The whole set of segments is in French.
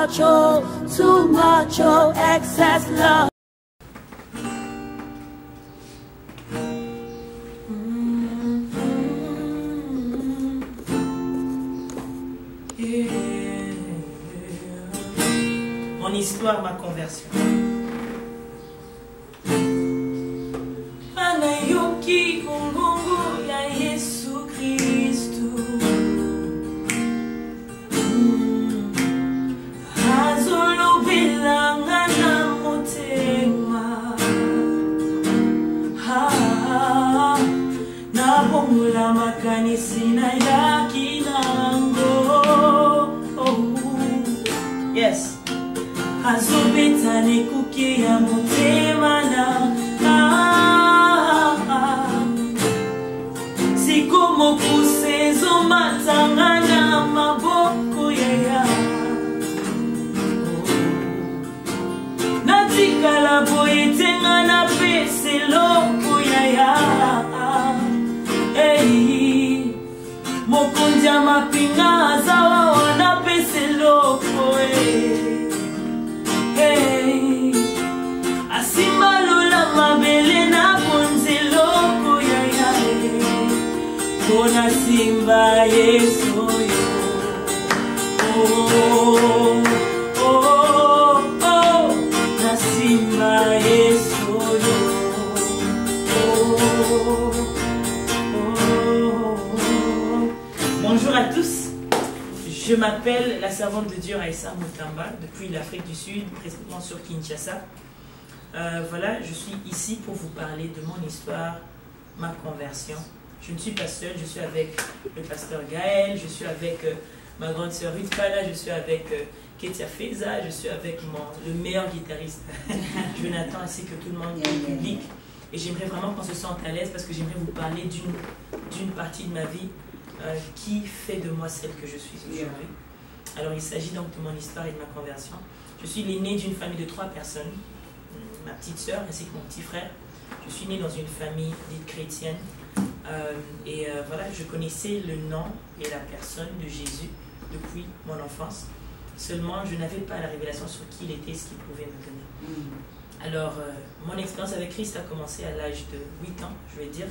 much, oh, excess love. Mon histoire, ma conversion. Anayoki Kongongo ya Yesu Kristu. Azolo bilanga na motema. Na bomula makanisi na yakinango. Yes. Azobeta ne kuke ya motema na Sikomo kusezo matanga na maboko ya Natikala boyetenga na pese loko ya Hey Mokonja mapinga azawa wana pese loko Hey, asimba lola mabele na ponze loko ya Kona simba Yesu yo. Oh, oh, oh, na simba Yesu yo. Oh, oh, oh. Bonjour à tous. Je m'appelle la servante de Dieu Raissa Mutamba, depuis l'Afrique du Sud, présentement sur Kinshasa. Voilà, je suis ici pour vous parler de mon histoire, ma conversion. Je ne suis pas seule, je suis avec le pasteur Gaël, je suis avec ma grande sœur Ruth Kala, je suis avec Ketia Feza, je suis avec le meilleur guitariste, Jonathan, ainsi que tout le monde du public. Et j'aimerais vraiment qu'on se sente à l'aise parce que j'aimerais vous parler d'une partie de ma vie qui fait de moi celle que je suis aujourd'hui. Alors il s'agit donc de mon histoire et de ma conversion. Je suis l'aîné d'une famille de 3 personnes, ma petite sœur ainsi que mon petit frère. Je suis né dans une famille dite chrétienne voilà, je connaissais le nom et la personne de Jésus depuis mon enfance. Seulement, je n'avais pas la révélation sur qui il était, ce qu'il pouvait me donner. Alors, mon expérience avec Christ a commencé à l'âge de 8 ans, je vais dire,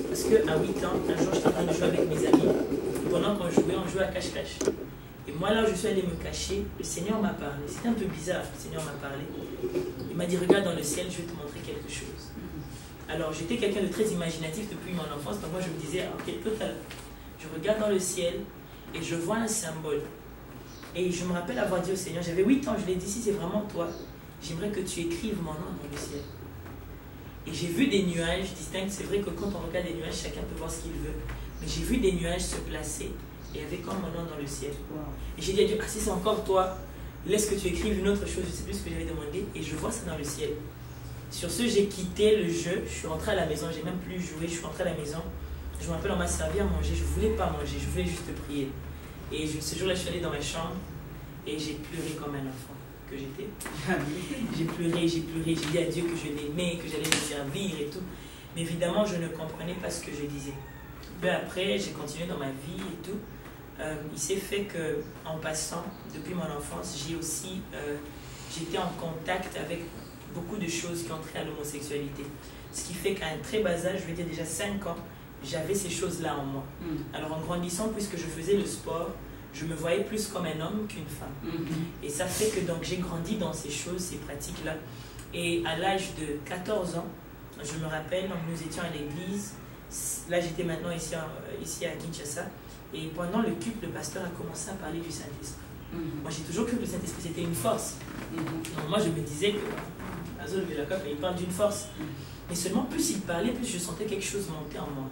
parce qu'à 8 ans, un jour, j'étais en train de jouer avec mes amis. Pendant qu'on jouait, on jouait à cache-cache. Et moi, là où je suis allé me cacher, le Seigneur m'a parlé. C'était un peu bizarre, le Seigneur m'a parlé. Il m'a dit, regarde dans le ciel, je vais te montrer quelque chose. Alors, j'étais quelqu'un de très imaginatif depuis mon enfance, donc moi, je me disais, ok, total. Je regarde dans le ciel et je vois un symbole. Et je me rappelle avoir dit au Seigneur, j'avais 8 ans, je l'ai dit, si c'est vraiment toi, j'aimerais que tu écrives mon nom dans le ciel. Et j'ai vu des nuages distincts. C'est vrai que quand on regarde des nuages, chacun peut voir ce qu'il veut. Mais j'ai vu des nuages se placer et il y avait comme mon nom dans le ciel. Wow. Et j'ai dit à Dieu, ah si c'est encore toi, laisse que tu écrives une autre chose, je ne sais plus ce que j'avais demandé. Et je vois ça dans le ciel. Sur ce, j'ai quitté le jeu, je suis rentrée à la maison, j'ai même plus joué, je suis rentrée à la maison. Je me rappelle, on m'a servi à manger, je ne voulais pas manger, je voulais juste prier. Et ce jour-là, je suis allée dans ma chambre et j'ai pleuré comme un enfant que j'étais. J'ai pleuré, j'ai dit à Dieu que je l'aimais, que j'allais le servir et tout. Mais évidemment, je ne comprenais pas ce que je disais. Peu après, j'ai continué dans ma vie et tout. Il s'est fait qu'en passant, depuis mon enfance, j'étais en contact avec beaucoup de choses qui ont trait à l'homosexualité. Ce qui fait qu'à un très bas âge, je vais dire déjà 5 ans, j'avais ces choses-là en moi. Alors en grandissant, puisque je faisais le sport, je me voyais plus comme un homme qu'une femme. Et ça fait que donc j'ai grandi dans ces choses, ces pratiques-là. Et à l'âge de 14 ans, je me rappelle, donc nous étions à l'église. Là, j'étais maintenant ici à Kinshasa. Et pendant le culte, le pasteur a commencé à parler du Saint-Esprit. Moi, j'ai toujours cru que le Saint-Esprit, c'était une force. Donc moi, je me disais que il parle d'une force. Mais seulement, plus il parlait, plus je sentais quelque chose monter en moi.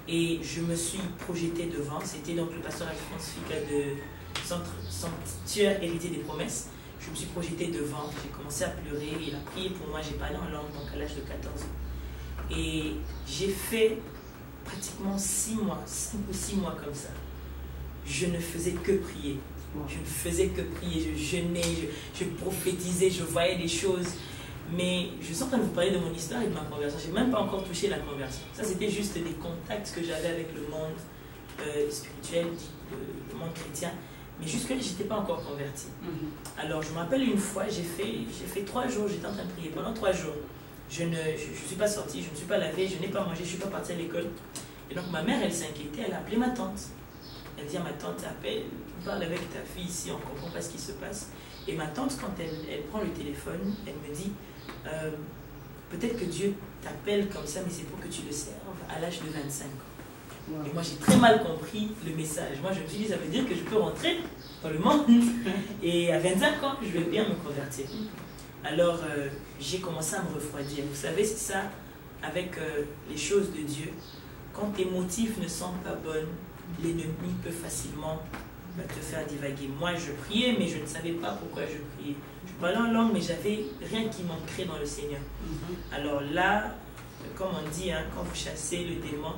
Et je me suis projetée devant. C'était donc le pasteur Alphonse Fika de Sanctuaire Héritier des Promesses. Je me suis projetée devant. J'ai commencé à pleurer. Il a prié pour moi. J'ai parlé en langue, donc à l'âge de 14 ans. Et j'ai fait pratiquement 6 mois, 5 ou 6 mois comme ça. Je ne faisais que prier. Je ne faisais que prier. Je jeûnais, je prophétisais, je voyais des choses. Mais je suis en train de vous parler de mon histoire et de ma conversion. Je n'ai même pas encore touché la conversion. Ça, c'était juste des contacts que j'avais avec le monde spirituel, le monde chrétien. Mais jusque-là, je n'étais pas encore convertie. Alors, je me rappelle une fois, j'ai fait 3 jours, j'étais en train de prier. Pendant 3 jours, je ne suis pas sortie, je ne me suis pas lavée, je n'ai pas mangé, je ne suis pas partie à l'école. Et donc, ma mère, elle s'inquiétait, elle a appelé ma tante. Elle dit à ma tante, appelle, parle avec ta fille ici, on ne comprend pas ce qui se passe. Et ma tante, quand elle prend le téléphone, elle me dit, peut-être que Dieu t'appelle comme ça, mais c'est pour que tu le serves à l'âge de 25 ans. Wow. Et moi, j'ai très mal compris le message. Moi, je me suis dit, ça veut dire que je peux rentrer dans le monde. Et à 25 ans, je vais bien me convertir. Alors, j'ai commencé à me refroidir. Vous savez, c'est ça, avec les choses de Dieu. Quand tes motifs ne sont pas bons, l'ennemi peut facilement te faire divaguer. Moi, je priais, mais je ne savais pas pourquoi je priais. Je parlais en langue, mais j'avais rien qui m'ancrait dans le Seigneur. Alors là, comme on dit, hein, quand vous chassez le démon,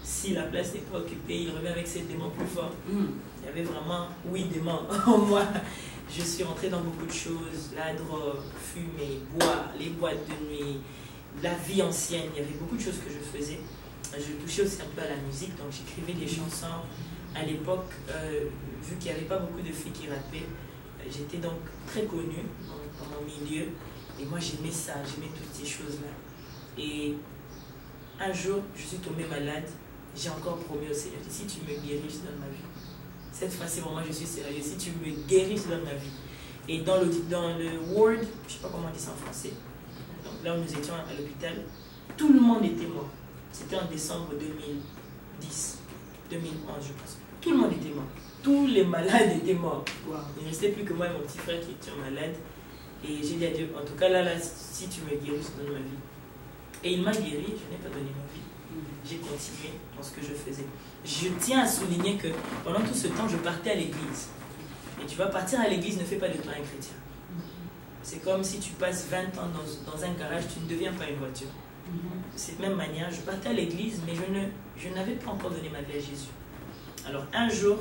si la place n'est pas occupée, il revient avec ses démons plus forts. Il y avait vraiment 8 démons en moi. Je suis rentrée dans beaucoup de choses, la drogue, fumer, boire, les boîtes de nuit, la vie ancienne. Il y avait beaucoup de choses que je faisais. Je touchais aussi un peu à la musique, donc j'écrivais des chansons. À l'époque, vu qu'il n'y avait pas beaucoup de filles qui rappaient, j'étais donc très connue dans mon milieu. Et moi, j'aimais ça, j'aimais toutes ces choses-là. Et un jour, je suis tombée malade. J'ai encore promis au Seigneur, si tu me guéris, je te donne ma vie. Cette fois-ci, vraiment, je suis sérieux. Si tu me guéris, je te donne ma vie. Et dans le ward, je ne sais pas comment on dit ça en français, donc là où nous étions à l'hôpital, tout le monde était mort. C'était en décembre 2010, 2011, je pense. Tout le monde était mort. Tous les malades étaient morts. Wow. Il ne restait plus que moi et mon petit frère qui étions malades. Et j'ai dit à Dieu, en tout cas, là, si tu me guéris, je te donne ma vie. Et il m'a guéri, je n'ai pas donné ma vie. J'ai continué dans ce que je faisais. Je tiens à souligner que pendant tout ce temps, je partais à l'église. Et tu vas partir à l'église, ne fais pas de toi un chrétien. C'est comme si tu passes 20 ans dans un garage, tu ne deviens pas une voiture. De cette même manière, je partais à l'église, mais je n'avais pas encore donné ma vie à Jésus. Alors un jour,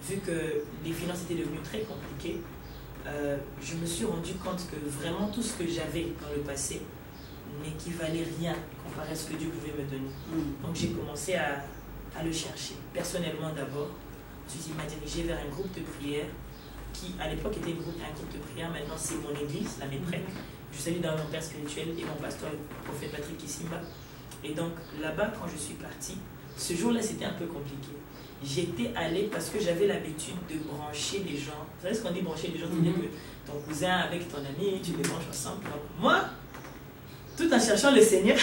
vu que les finances étaient devenues très compliquées, je me suis rendu compte que vraiment tout ce que j'avais dans le passé n'équivalait rien comparé à ce que Dieu pouvait me donner. Donc j'ai commencé à le chercher. Personnellement d'abord, il m'a dirigé vers un groupe de prière qui à l'époque était un groupe de prière, maintenant c'est mon église, la Méprec. Je salue dans mon père spirituel et mon pasteur, le prophète Patrick Kissimba. Et donc là-bas, quand je suis partie, ce jour-là c'était un peu compliqué. J'étais allée parce que j'avais l'habitude de brancher les gens. Vous savez ce qu'on dit brancher les gens? C'est-à-dire que ton cousin avec ton ami, tu les branches ensemble. Donc moi, tout en cherchant le Seigneur,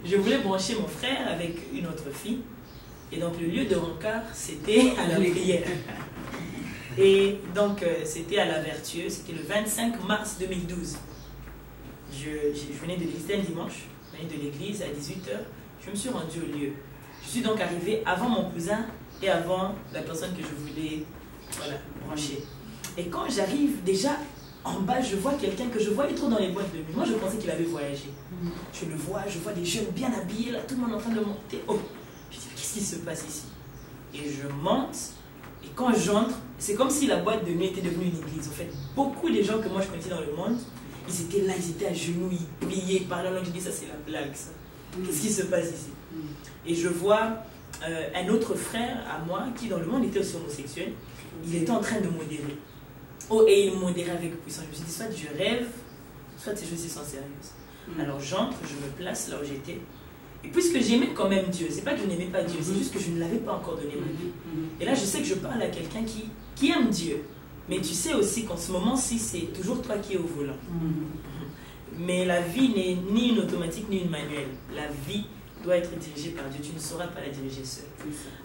je voulais brancher mon frère avec une autre fille. Et donc le lieu de rencard, c'était à la prière. Et donc c'était à La Vertueuse, c'était le 25 mars 2012. Je venais de l'église, c'était un dimanche, je venais de l'église à 18h, je me suis rendue au lieu. Je suis donc arrivée avant mon cousin et avant la personne que je voulais brancher. Et quand j'arrive, déjà en bas, je vois quelqu'un que je voyais trop dans les boîtes de nuit. Moi, je pensais qu'il avait voyagé. Je le vois, je vois des jeunes bien habillés, là, tout le monde en train de monter. Oh, je dis, qu'est-ce qui se passe ici? Et je monte, et quand j'entre, c'est comme si la boîte de nuit était devenue une église. En fait, beaucoup des gens que moi je connaissais dans le monde, ils étaient là, ils étaient à genoux, ils priaient, parlaient en langue. Je dis, ça c'est la blague, ça. Qu'est-ce qui se passe ici? Et je vois un autre frère à moi qui dans le monde était aussi homosexuel. Il était en train de modérer. Oh, et il modérait avec puissance. Je me suis dit, soit je rêve, soit ces choses-ci sont sérieuses. Alors j'entre, je me place là où j'étais. Et puisque j'aimais quand même Dieu, c'est pas que je n'aimais pas Dieu, c'est juste que je ne l'avais pas encore donné ma vie. Et là, je sais que je parle à quelqu'un qui aime Dieu. Mais tu sais aussi qu'en ce moment-ci, c'est toujours toi qui es au volant. Mais la vie n'est ni une automatique ni une manuelle. La vie doit être dirigée par Dieu. Tu ne sauras pas la diriger seul.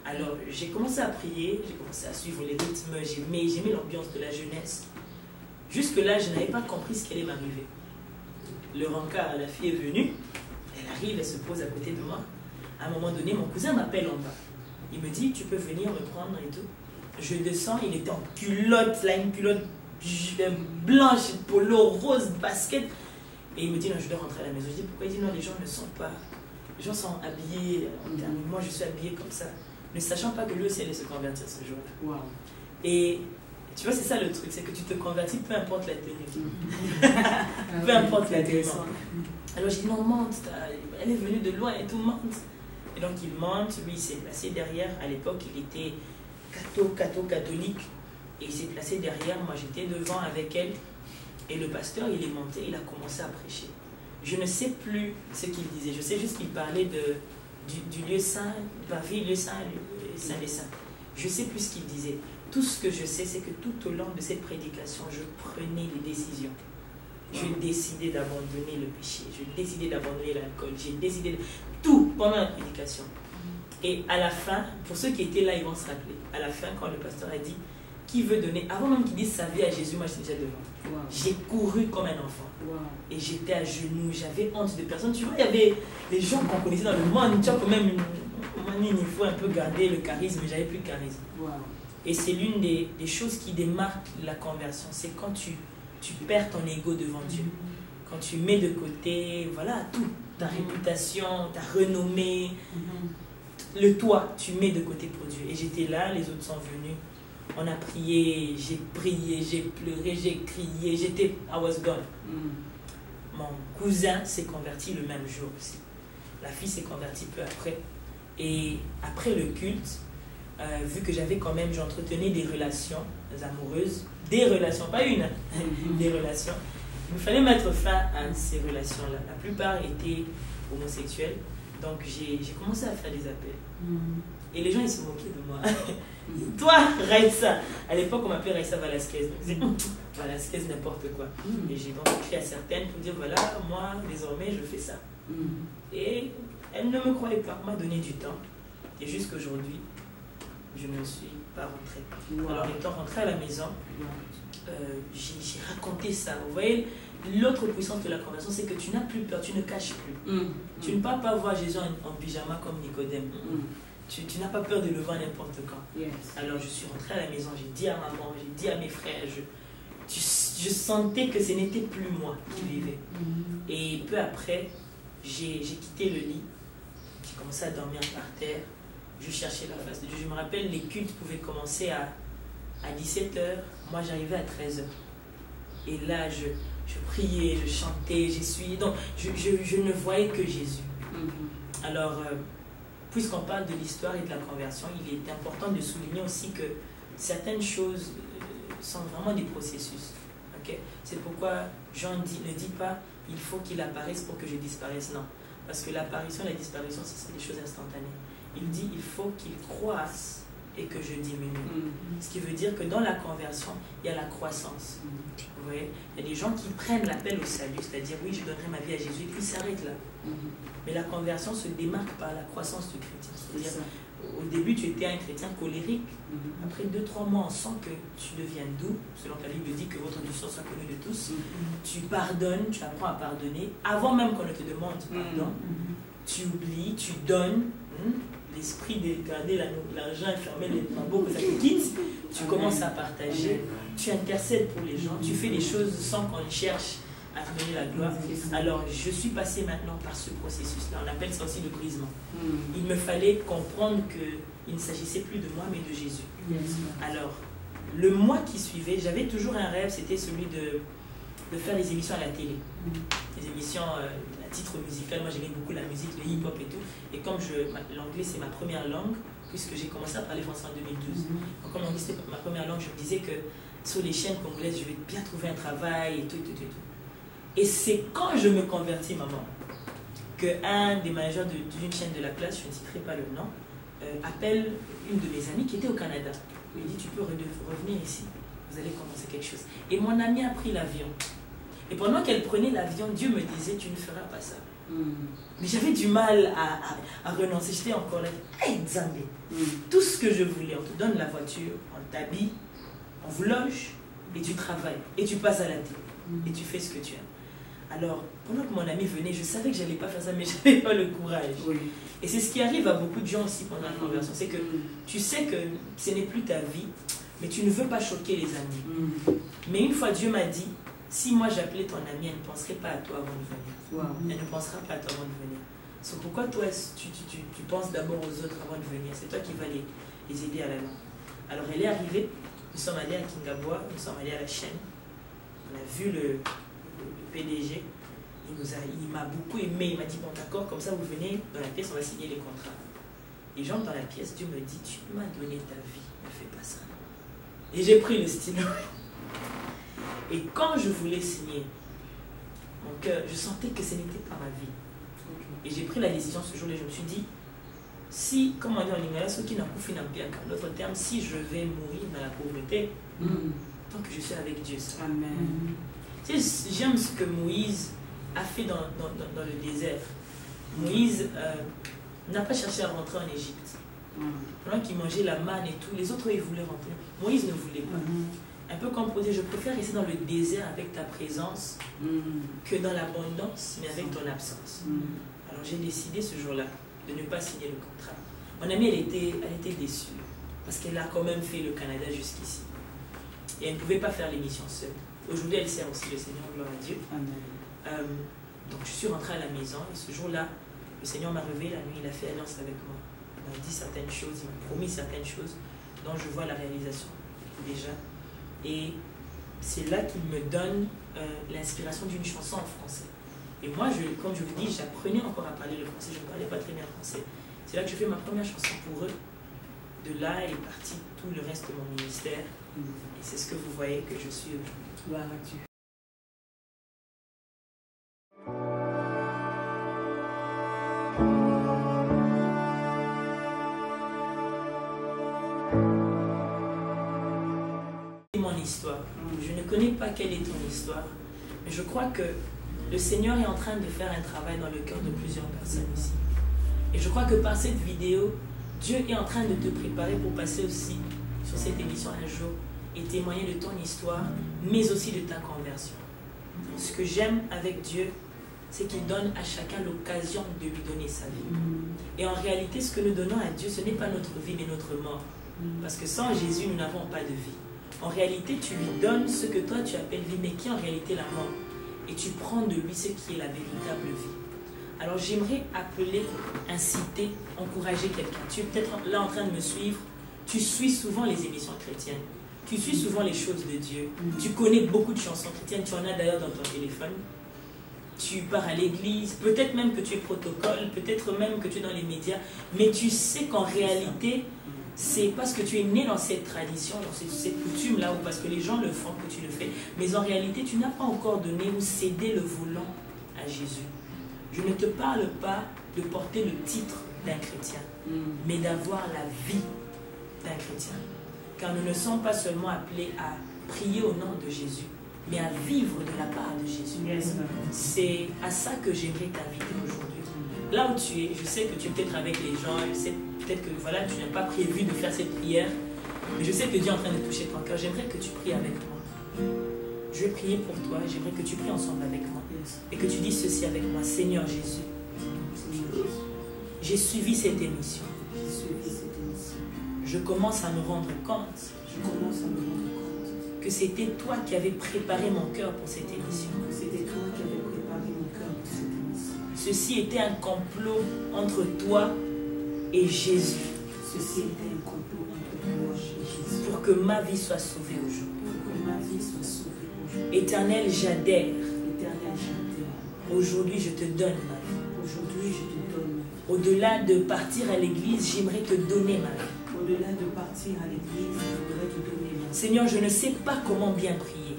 Alors, j'ai commencé à prier, j'ai commencé à suivre les rythmes, j'aimais l'ambiance de la jeunesse. Jusque-là, je n'avais pas compris ce qui allait m'arriver. Le rencard, la fille est venue, elle arrive, elle se pose à côté de moi. À un moment donné, mon cousin m'appelle en bas. Il me dit, tu peux venir me prendre et tout. Je descends, il était en culotte, là, une culotte blanche, polo, rose, basket. Et il me dit, non, je dois rentrer à la maison. Je dis, pourquoi? Il dit, non, les gens ne sont pas... Les gens sont habillés, moi je suis habillée comme ça, ne sachant pas que lui aussi allait se convertir ce jour-là. Wow. Et tu vois, c'est ça le truc, c'est que tu te convertis, peu importe la tenue. Peu importe la tenue. Alors j'ai dit, non, monte, elle est venue de loin et tout, monte. Et donc il monte, lui il s'est placé derrière. À l'époque, il était catholique. Et il s'est placé derrière, moi j'étais devant avec elle. Et le pasteur, il est monté, il a commencé à prêcher. Je ne sais plus ce qu'il disait. Je sais juste qu'il parlait du lieu saint, lieu saint, saint des saints. Je ne sais plus ce qu'il disait. Tout ce que je sais, c'est que tout au long de cette prédication, je prenais des décisions. Je décidais d'abandonner le péché. Je décidais d'abandonner l'alcool. J'ai décidé de... tout pendant la prédication. Et à la fin, pour ceux qui étaient là, ils vont se rappeler. À la fin, quand le pasteur a dit, qui veut donner, avant même qu'il dise sa vie à Jésus, moi j'étais déjà devant. Wow. J'ai couru comme un enfant. Wow. Et j'étais à genoux, j'avais honte de personne. Tu vois, il y avait les gens qu'on connaissait dans le monde. Tu vois, quand même, il faut un peu garder le charisme, mais j'avais plus de charisme. Wow. Et c'est l'une des choses qui démarquent la conversion. C'est quand tu perds ton ego devant Dieu. Quand tu mets de côté, voilà, tout. Ta réputation, ta renommée, le toi, tu mets de côté pour Dieu. Et j'étais là, les autres sont venus. On a prié, j'ai pleuré, j'ai crié, I was gone. Mon cousin s'est converti le même jour aussi. La fille s'est convertie peu après. Et après le culte, vu que j'avais quand même, j'entretenais des relations amoureuses, des relations, pas une, des relations. Il me fallait mettre fin à ces relations-là. La plupart étaient homosexuels. Donc j'ai commencé à faire des appels. Et les gens, ils se moquaient de moi. Toi, Raïssa. À l'époque, on m'appelait Raïssa Velasquez. On disait, Velasquez, n'importe quoi. Et j'ai donc écrit à certaines pour dire, voilà, moi, désormais, je fais ça. Et elle ne me croyait pas. Elle m'a donné du temps. Et jusqu'aujourd'hui, je ne suis pas rentrée. Alors, étant rentrée à la maison, j'ai raconté ça. Vous voyez, l'autre puissance de la conversion, c'est que tu n'as plus peur, tu ne caches plus. Tu ne peux pas voir Jésus en pyjama comme Nicodème. Tu n'as pas peur de le voir n'importe quand. Yes. Alors je suis rentrée à la maison, j'ai dit à maman, j'ai dit à mes frères, je sentais que ce n'était plus moi qui vivais. Et peu après, j'ai quitté le lit, j'ai commencé à dormir par terre, je cherchais la face de Dieu. Je me rappelle, les cultes pouvaient commencer à 17h, moi j'arrivais à 13h. Et là, je priais, je chantais, j'essuyais. Donc, je ne voyais que Jésus. Alors, puisqu'on parle de l'histoire et de la conversion, il est important de souligner aussi que certaines choses sont vraiment des processus. Okay? C'est pourquoi Jean ne dit pas « il faut qu'il apparaisse pour que je disparaisse ». Non, parce que l'apparition et la disparition, ce sont des choses instantanées. Il dit « il faut qu'il croisse et que je diminue ». Ce qui veut dire que dans la conversion, il y a la croissance. Vous voyez, il y a des gens qui prennent l'appel au salut, c'est-à-dire « oui, je donnerai ma vie à Jésus » et puis ils s'arrêtent là. Mais la conversion se démarque par la croissance du chrétien. C'est-à-dire, au début, tu étais un chrétien colérique. Après 2-3 mois, on sent que tu deviens doux, selon que la Bible dit que votre douceur soit connue de tous. Tu pardonnes, tu apprends à pardonner, avant même qu'on ne te demande pardon. Tu oublies, tu donnes. L'esprit de garder l'argent et fermer les lambeaux que ça te quitte. Tu commences à partager. Tu intercèdes pour les gens. Tu fais des choses sans qu'on cherche à te donner la gloire. Alors, je suis passée maintenant par ce processus-là. On appelle ça aussi le brisement. Il me fallait comprendre qu'il ne s'agissait plus de moi, mais de Jésus. Alors, le mois qui suivait, j'avais toujours un rêve, c'était celui de faire des émissions à la télé. Des émissions à titre musical. Moi, j'aimais beaucoup la musique, le hip-hop et tout. Et comme l'anglais, c'est ma première langue, puisque j'ai commencé à parler français en 2012. Donc, comme l'anglais, c'était ma première langue, je me disais que sur les chaînes congolaises, je vais bien trouver un travail et tout, et tout, et tout. Et c'est quand je me convertis, maman, qu'un des managers d'une chaîne de la place, je ne citerai pas le nom, appelle une de mes amies qui était au Canada. Il dit, tu peux revenir ici, vous allez commencer quelque chose. Et mon amie a pris l'avion. Et pendant qu'elle prenait l'avion, Dieu me disait, tu ne feras pas ça. Mais j'avais du mal à renoncer. J'étais encore là, hey, Nzambé, tout ce que je voulais, on te donne la voiture, on t'habille, on vous loge, et tu travailles, et tu passes à la télé, et tu fais ce que tu aimes. Alors, pendant que mon ami venait, je savais que je n'allais pas faire ça, mais je n'avais pas le courage. Et c'est ce qui arrive à beaucoup de gens aussi pendant la conversion. C'est que tu sais que ce n'est plus ta vie, mais tu ne veux pas choquer les amis. Mais une fois, Dieu m'a dit, si moi j'appelais ton ami, elle ne penserait pas à toi avant de venir. Elle ne pensera pas à toi avant de venir. C'est pourquoi toi, tu penses d'abord aux autres avant de venir. C'est toi qui vas les aider à la langue. Alors, elle est arrivée, nous sommes allés à Kingabwa, nous sommes allés à la chaîne. On a vu le PDG, il m'a beaucoup aimé, il m'a dit bon d'accord, comme ça vous venez dans la pièce, on va signer les contrats. Et j'entre dans la pièce, Dieu me dit, tu m'as donné ta vie, ne fais pas ça. Et j'ai pris le stylo. Et quand je voulais signer, mon cœur, je sentais que ce n'était pas ma vie. Et j'ai pris la décision ce jour-là, je me suis dit, si, comme on dit en lingala, ce qui n'a pas fait en d'autres termes, si je vais mourir dans la pauvreté, tant que je suis avec Dieu. Ça. Amen. Tu sais, j'aime ce que Moïse a fait dans le désert. Moïse n'a pas cherché à rentrer en Égypte. Pendant qu'il mangeait la manne et tout, les autres, ils voulaient rentrer. Moïse ne voulait pas. Un peu comme pour dire, je préfère rester dans le désert avec ta présence que dans l'abondance, mais avec ton absence. Alors j'ai décidé ce jour-là de ne pas signer le contrat. Mon amie, elle était déçue, parce qu'elle a quand même fait le Canada jusqu'ici. Et elle ne pouvait pas faire l'émission seule. Aujourd'hui, elle sert aussi le Seigneur, gloire à Dieu. Donc je suis rentrée à la maison, et ce jour-là, le Seigneur m'a réveillé la nuit, il a fait alliance avec moi. Il m'a dit certaines choses, il m'a promis certaines choses, dont je vois la réalisation déjà. Et c'est là qu'il me donne l'inspiration d'une chanson en français. Et moi, comme je vous dis, j'apprenais encore à parler le français, je ne parlais pas très bien français. C'est là que je fais ma première chanson pour eux. De là est parti tout le reste de mon ministère. Et c'est ce que vous voyez que je suis aujourd'hui. Gloire à Dieu. Mon histoire. Je ne connais pas quelle est ton histoire, mais je crois que le Seigneur est en train de faire un travail dans le cœur de plusieurs personnes ici. Et je crois que par cette vidéo, Dieu est en train de te préparer pour passer aussi sur cette émission un jour et témoigner de ton histoire, mais aussi de ta conversion. Ce que j'aime avec Dieu, c'est qu'il donne à chacun l'occasion de lui donner sa vie. Et en réalité, ce que nous donnons à Dieu, ce n'est pas notre vie, mais notre mort. Parce que sans Jésus, nous n'avons pas de vie. En réalité, tu lui donnes ce que toi tu appelles vie, mais qui est en réalité la mort. Et tu prends de lui ce qui est la véritable vie. Alors j'aimerais appeler, inciter, encourager quelqu'un. Tu es peut-être là en train de me suivre. Tu suis souvent les émissions chrétiennes. Tu suis souvent les choses de Dieu. Tu connais beaucoup de chansons chrétiennes. Tu en as d'ailleurs dans ton téléphone. Tu pars à l'église. Peut-être même que tu es protocole. Peut-être même que tu es dans les médias. Mais tu sais qu'en réalité, c'est parce que tu es né dans cette tradition, dans cette coutume-là, ou parce que les gens le font que tu le fais. Mais en réalité, tu n'as pas encore donné ou cédé le volant à Jésus. Je ne te parle pas de porter le titre d'un chrétien, mais d'avoir la vie d'un chrétien. Car nous ne sommes pas seulement appelés à prier au nom de Jésus, mais à vivre de la part de Jésus. C'est à ça que j'aimerais t'inviter aujourd'hui. Là où tu es, je sais que tu es peut-être avec les gens, je sais peut-être que voilà, tu n'as pas prévu de faire cette prière, mais je sais que Dieu est en train de toucher ton cœur. J'aimerais que tu pries avec moi. Je vais prier pour toi, j'aimerais que tu pries ensemble avec moi. Et que tu dises ceci avec moi. Seigneur Jésus, j'ai suivi cette émission. Je commence à me rendre compte que c'était toi qui avais préparé mon cœur pour cette émission. Ceci était un complot entre toi et Jésus. Pour que ma vie soit sauvée aujourd'hui. Éternel, j'adhère. Aujourd'hui, je te donne ma vie. Au-delà de partir à l'église, j'aimerais te donner ma vie. Seigneur, je ne sais pas comment bien prier.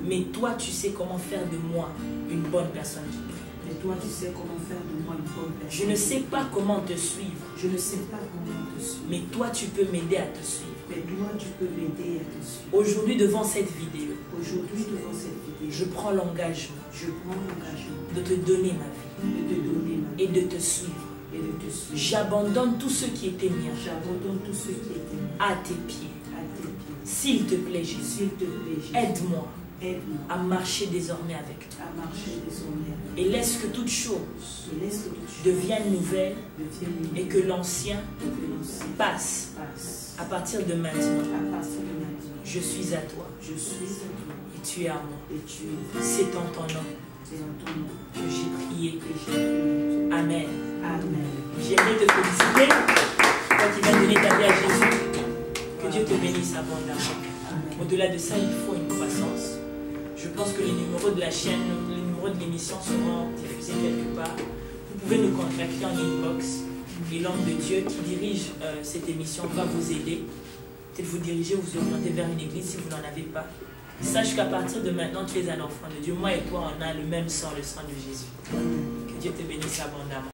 Mais toi, tu sais comment faire de moi une bonne personne qui prie. Je ne sais pas comment te suivre. Mais toi, tu peux m'aider à te suivre. Aujourd'hui, devant cette vidéo, je prends l'engagement de te donner ma vie et de te suivre. J'abandonne tout ce qui était mien à tes pieds. S'il te plaît, Jésus, aide-moi à marcher désormais avec toi. Et laisse que toute chose devienne nouvelle et que l'ancien passe. À partir de maintenant, je suis à toi et tu es à moi. C'est en ton nom que j'ai prié. Amen. J'aimerais te féliciter, toi qui viens donner ta vie à Jésus. Que Dieu te bénisse abondamment. Au-delà de ça, il faut une croissance. Je pense que les numéros de la chaîne, les numéros de l'émission seront diffusés quelque part. Vous pouvez nous contacter en inbox et l'homme de Dieu qui dirige cette émission va vous aider. peut-être vous diriger, vous orienter vers une église si vous n'en avez pas. Sache qu'à partir de maintenant, tu es un enfant de Dieu. Moi et toi, on a le même sang, le sang de Jésus. Que Dieu te bénisse abondamment.